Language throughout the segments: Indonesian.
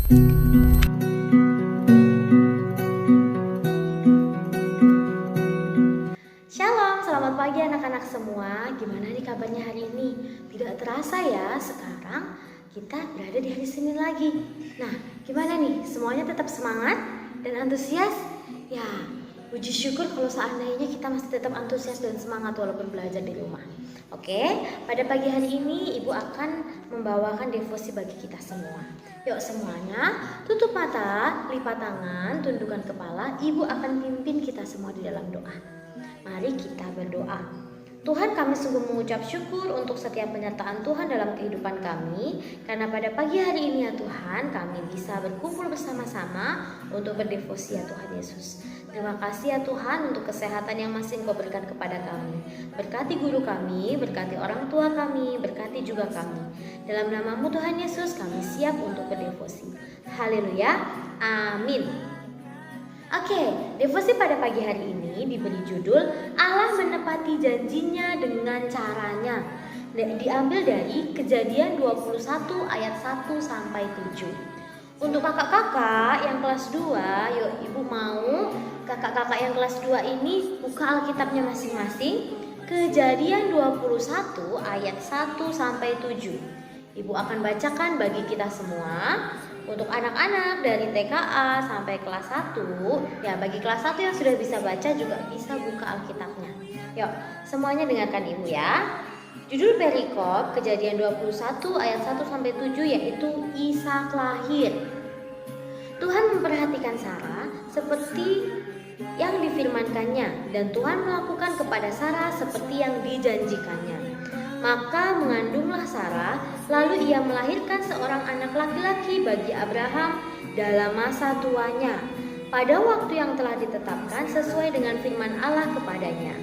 Shalom, selamat pagi anak-anak semua. Gimana nih kabarnya hari ini? Tidak terasa ya, sekarang kita berada di hari Senin lagi. Nah, gimana nih? Semuanya tetap semangat dan antusias? Ya, puji syukur kalau seandainya kita masih tetap antusias dan semangat walaupun belajar di rumah. Oke, pada pagi hari ini Ibu akan membawakan devosi bagi kita semua. Yuk semuanya, tutup mata, lipat tangan, tundukkan kepala. Ibu akan pimpin kita semua di dalam doa. Mari kita berdoa. Tuhan, kami sungguh mengucap syukur untuk setiap penyertaan Tuhan dalam kehidupan kami. Karena pada pagi hari ini ya Tuhan, kami bisa berkumpul bersama-sama untuk berdevosi ya Tuhan Yesus. Terima kasih ya Tuhan untuk kesehatan yang masih Engkau berikan kepada kami. Berkati guru kami, berkati orang tua kami, berkati juga kami. Dalam nama-Mu Tuhan Yesus, kami siap untuk berdevosi. Haleluya, amin. Oke, devosi pada pagi hari ini diberi judul Allah menepati janjinya dengan caranya. Diambil dari Kejadian 21 ayat 1 sampai 7. Untuk kakak-kakak yang kelas 2, yuk Ibu mau kakak-kakak yang kelas 2 ini buka Alkitabnya masing-masing. Kejadian 21 ayat 1 sampai 7. Ibu akan bacakan bagi kita semua. Untuk anak-anak dari TKA sampai kelas 1, ya bagi kelas 1 yang sudah bisa baca juga bisa buka Alkitabnya. Yuk, semuanya dengarkan Ibu ya. Judul perikop Kejadian 21 ayat 1 sampai 7 yaitu Ishak lahir. Tuhan memperhatikan Sarah seperti yang difirmankannya dan Tuhan melakukan kepada Sarah seperti yang dijanjikannya. Maka mengandunglah Sarah, lalu ia melahirkan seorang anak laki-laki bagi Abraham dalam masa tuanya, pada waktu yang telah ditetapkan sesuai dengan firman Allah kepadanya.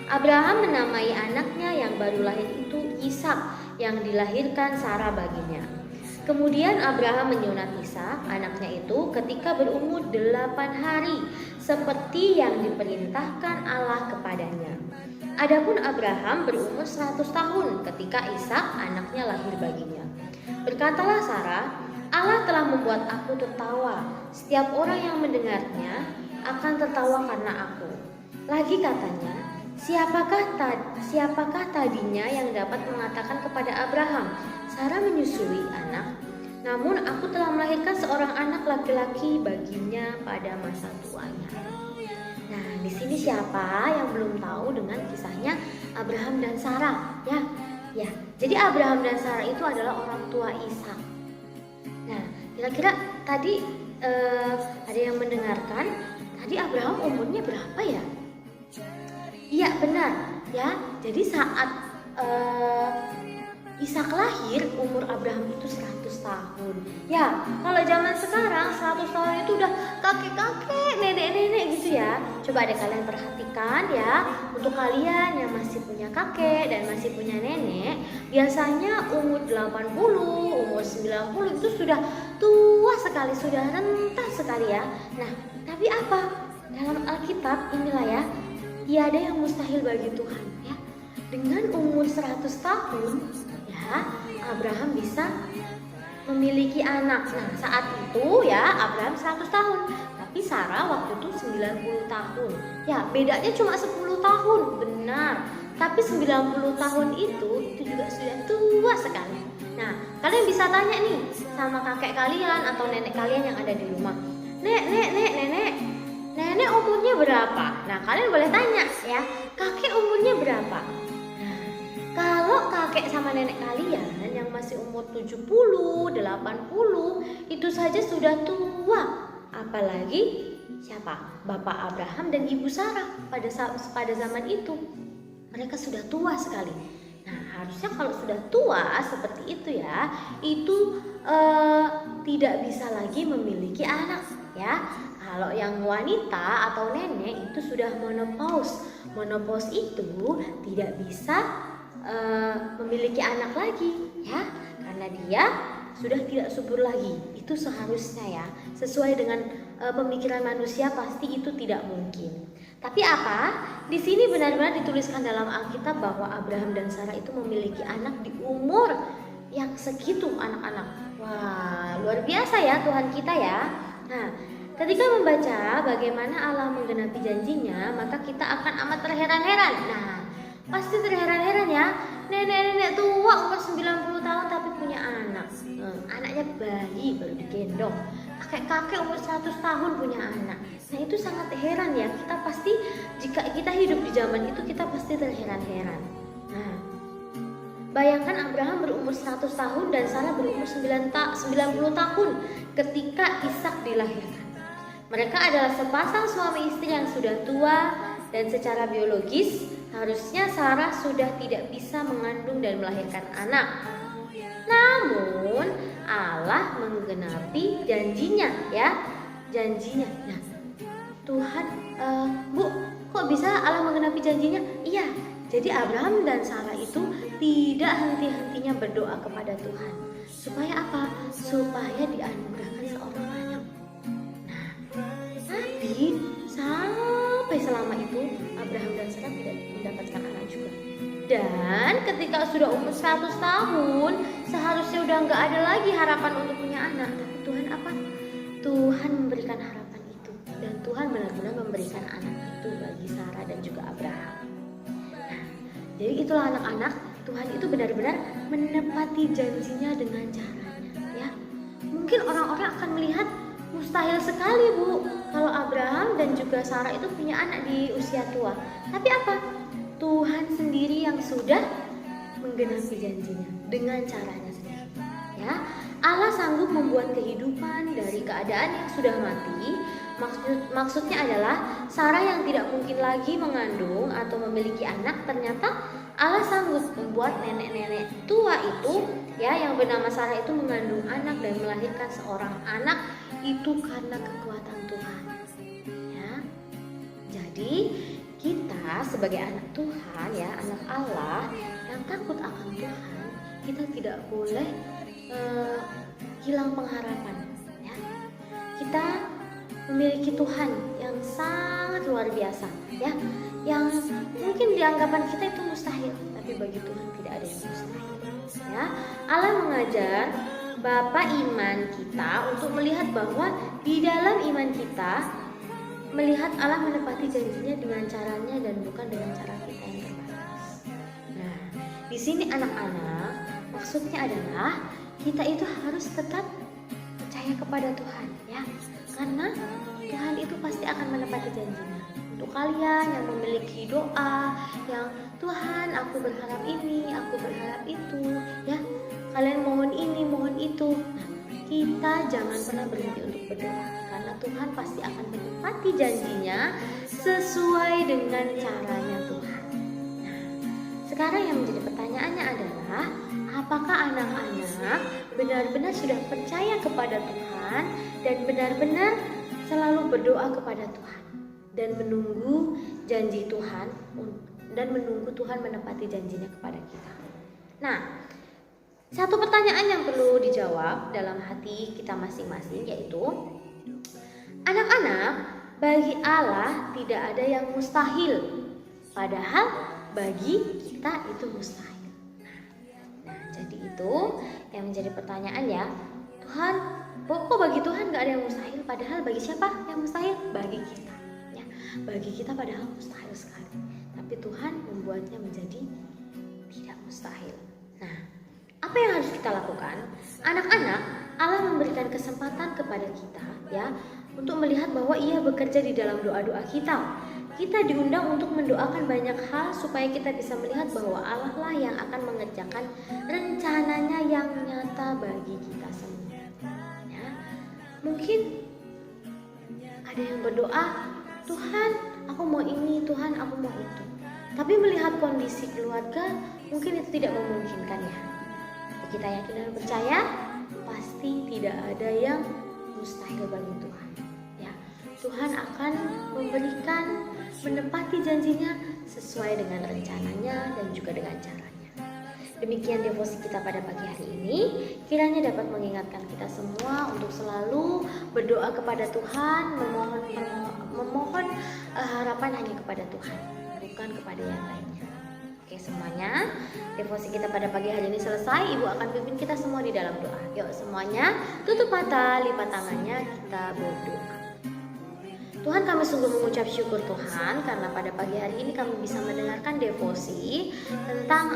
Abraham menamai anaknya yang baru lahir itu Ishak, yang dilahirkan Sarah baginya. Kemudian Abraham menyunat Ishak, anaknya itu, ketika berumur 8 hari, seperti yang diperintahkan Allah kepadanya. Adapun Abraham berumur 100 tahun ketika Ishak anaknya lahir baginya. Berkatalah Sarah, Allah telah membuat aku tertawa. Setiap orang yang mendengarnya akan tertawa karena aku. Lagi katanya, siapakah tadinya yang dapat mengatakan kepada Abraham, Sarah menyusui anak? Namun aku telah melahirkan seorang anak laki-laki baginya pada masa tuanya. Nah, di sini siapa yang belum tahu dengan kisahnya Abraham dan Sarah? Ya. Jadi Abraham dan Sarah itu adalah orang tua Ishak. Nah, kira-kira tadi ada yang mendengarkan? Tadi Abraham umurnya berapa ya? Iya, benar. Ya, jadi saat Ishak lahir, umur Abraham itu 100 tahun. Ya, kalau zaman sekarang 100 tahun itu udah kakek-kakek, nenek-nenek gitu ya. Coba deh kalian perhatikan ya. Untuk kalian yang masih punya kakek dan masih punya nenek, biasanya umur 80, umur 90 itu sudah tua sekali, sudah renta sekali ya. Nah, tapi apa? Dalam Alkitab inilah ya, tiada yang mustahil bagi Tuhan ya. Dengan umur 100 tahun, Abraham bisa memiliki anak. Nah, saat itu ya Abraham 100 tahun, tapi Sarah waktu itu 90 tahun. Ya, bedanya cuma 10 tahun, benar. Tapi 90 tahun itu juga sudah tua sekali. Nah, kalian bisa tanya nih sama kakek kalian atau nenek kalian yang ada di rumah. Nenek umurnya berapa? Nah, kalian boleh tanya ya, kakek umurnya berapa? Kalau kakek sama nenek kalian yang masih umur 70, 80 itu saja sudah tua. Apalagi siapa? Bapak Abraham dan Ibu Sarah pada zaman itu. Mereka sudah tua sekali. Nah, harusnya kalau sudah tua seperti itu ya, itu tidak bisa lagi memiliki anak ya. Kalau yang wanita atau nenek itu sudah menopause. Menopause itu tidak bisa memiliki anak lagi ya, karena dia sudah tidak subur lagi. Itu seharusnya ya, sesuai dengan pemikiran manusia pasti itu tidak mungkin. Tapi apa? Di sini benar-benar dituliskan dalam Alkitab bahwa Abraham dan Sarah itu memiliki anak di umur yang segitu anak-anak. Wah, luar biasa ya Tuhan kita ya. Nah, ketika membaca bagaimana Allah menggenapi janjinya, maka kita akan amat terheran-heran. Nah, pasti terheran-heran ya. Nenek-nenek tua umur 90 tahun tapi punya anak. Anaknya bayi baru digendong. Kakek-kakek umur 100 tahun punya anak. Nah, itu sangat heran ya. Kita pasti, jika kita hidup di zaman itu, kita pasti terheran-heran. Nah, bayangkan Abraham berumur 100 tahun dan Sarah berumur 90 tahun ketika Ishak dilahirkan. Mereka adalah sepasang suami istri yang sudah tua dan secara biologis harusnya Sarah sudah tidak bisa mengandung dan melahirkan anak. Namun Allah menggenapi janjinya ya. Janjinya. Nah, Tuhan, Bu, kok bisa Allah menggenapi janjinya? Iya. Jadi Abraham dan Sarah itu tidak henti-hentinya berdoa kepada Tuhan. Supaya apa? Supaya dianugerahkan seorang anak. Nah, tapi sampai selama itu Abraham dan Sarah tidak mendapatkan anak juga. Dan ketika sudah umur 100 tahun, seharusnya udah nggak ada lagi harapan untuk punya anak. Tapi Tuhan apa? Tuhan memberikan harapan itu. Dan Tuhan benar-benar memberikan anak itu bagi Sarah dan juga Abraham. Jadi itulah anak-anak, Tuhan itu benar-benar menepati janjinya dengan caranya ya. Mungkin orang-orang akan melihat mustahil sekali Bu kalau Abraham dan juga Sarah itu punya anak di usia tua. Tapi apa? Tuhan sendiri yang sudah menggenapi janjinya dengan caranya sendiri ya. Allah sanggup membuat kehidupan dari keadaan yang sudah mati. Maksudnya adalah Sarah yang tidak mungkin lagi mengandung atau memiliki anak, ternyata Allah sanggup membuat nenek-nenek tua itu ya yang bernama Sarah itu mengandung anak dan melahirkan seorang anak itu karena kekuatan Tuhan. Ya. Jadi kita sebagai anak Tuhan ya, anak Allah yang takut akan Tuhan, kita tidak boleh hilang pengharapan ya. Kita memiliki Tuhan yang sangat luar biasa ya, yang mungkin di anggapan kita itu mustahil, tapi bagi Tuhan tidak ada yang mustahil ya. Allah mengajar Bapak iman kita untuk melihat bahwa di dalam iman kita melihat Allah menepati janjinya dengan caranya dan bukan dengan cara kita yang terbatas. Nah, di sini anak-anak maksudnya adalah kita itu harus tetap percaya kepada Tuhan ya. Karena Tuhan itu pasti akan menepati janjinya. Untuk kalian yang memiliki doa, yang Tuhan aku berharap ini, aku berharap itu ya. Kalian mohon ini, mohon itu. Nah, kita jangan pernah berhenti untuk berdoa. Karena Tuhan pasti akan menepati janjinya sesuai dengan caranya Tuhan. Nah, sekarang yang menjadi pertanyaannya adalah, apakah anak-anak benar-benar sudah percaya kepada Tuhan dan benar-benar selalu berdoa kepada Tuhan dan menunggu janji Tuhan dan menunggu Tuhan menepati janjinya kepada kita. Nah, satu pertanyaan yang perlu dijawab dalam hati kita masing-masing yaitu, anak-anak, bagi Allah tidak ada yang mustahil, padahal bagi kita itu mustahil. Nah, jadi itu yang menjadi pertanyaan ya. Tuhan, kok bagi Tuhan gak ada yang mustahil, padahal bagi siapa yang mustahil? Bagi kita ya. Bagi kita padahal mustahil sekali, tapi Tuhan membuatnya menjadi tidak mustahil. Nah, apa yang harus kita lakukan? Anak-anak, Allah memberikan kesempatan kepada kita ya untuk melihat bahwa Ia bekerja di dalam doa-doa kita. Kita diundang untuk mendoakan banyak hal supaya kita bisa melihat bahwa Allah lah yang akan mengerjakan rencananya yang nyata bagi kita semua. Ya, mungkin ada yang berdoa, Tuhan aku mau ini, Tuhan aku mau itu. Tapi melihat kondisi keluarga mungkin itu tidak memungkinkan ya. Kita yakin dan percaya pasti tidak ada yang mustahil bagi Tuhan. Ya, Tuhan akan memberikan menepati janjinya sesuai dengan rencananya dan juga dengan caranya. Demikian devosi kita pada pagi hari ini. Kiranya dapat mengingatkan kita semua untuk selalu berdoa kepada Tuhan, memohon harapan hanya kepada Tuhan, bukan kepada yang lainnya. Oke. Oke semuanya, devosi kita pada pagi hari ini selesai. Ibu akan pimpin kita semua di dalam doa. Yuk semuanya tutup mata, lipat tangannya, kita berdoa. Tuhan, kami sungguh mengucap syukur Tuhan karena pada pagi hari ini kami bisa mendengarkan devosi tentang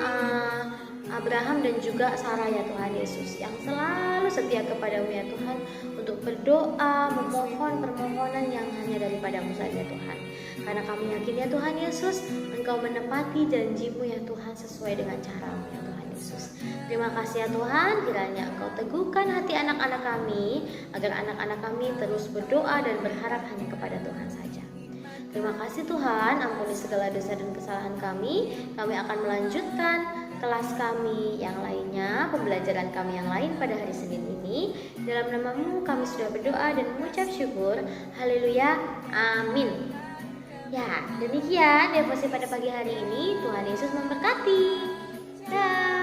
Abraham dan juga Sarah ya Tuhan Yesus, yang selalu setia kepadamu ya Tuhan, untuk berdoa, memohon permohonan yang hanya daripadamu saja Tuhan. Karena kami yakin ya Tuhan Yesus, Engkau menepati janjimu ya Tuhan sesuai dengan caramu ya Tuhan Yesus. Terima kasih ya Tuhan, kiranya Engkau teguhkan hati anak-anak kami, agar anak-anak kami terus berdoa dan berharap hanya kepada Tuhan saja. Terima kasih Tuhan, ampuni segala dosa dan kesalahan kami. Kami akan melanjutkan kelas kami yang lainnya, pembelajaran kami yang lain pada hari Senin ini. Dalam nama-Mu kami sudah berdoa dan mengucap syukur. Haleluya, amin. Ya, demikian devosi pada pagi hari ini. Tuhan Yesus memberkati. Dah.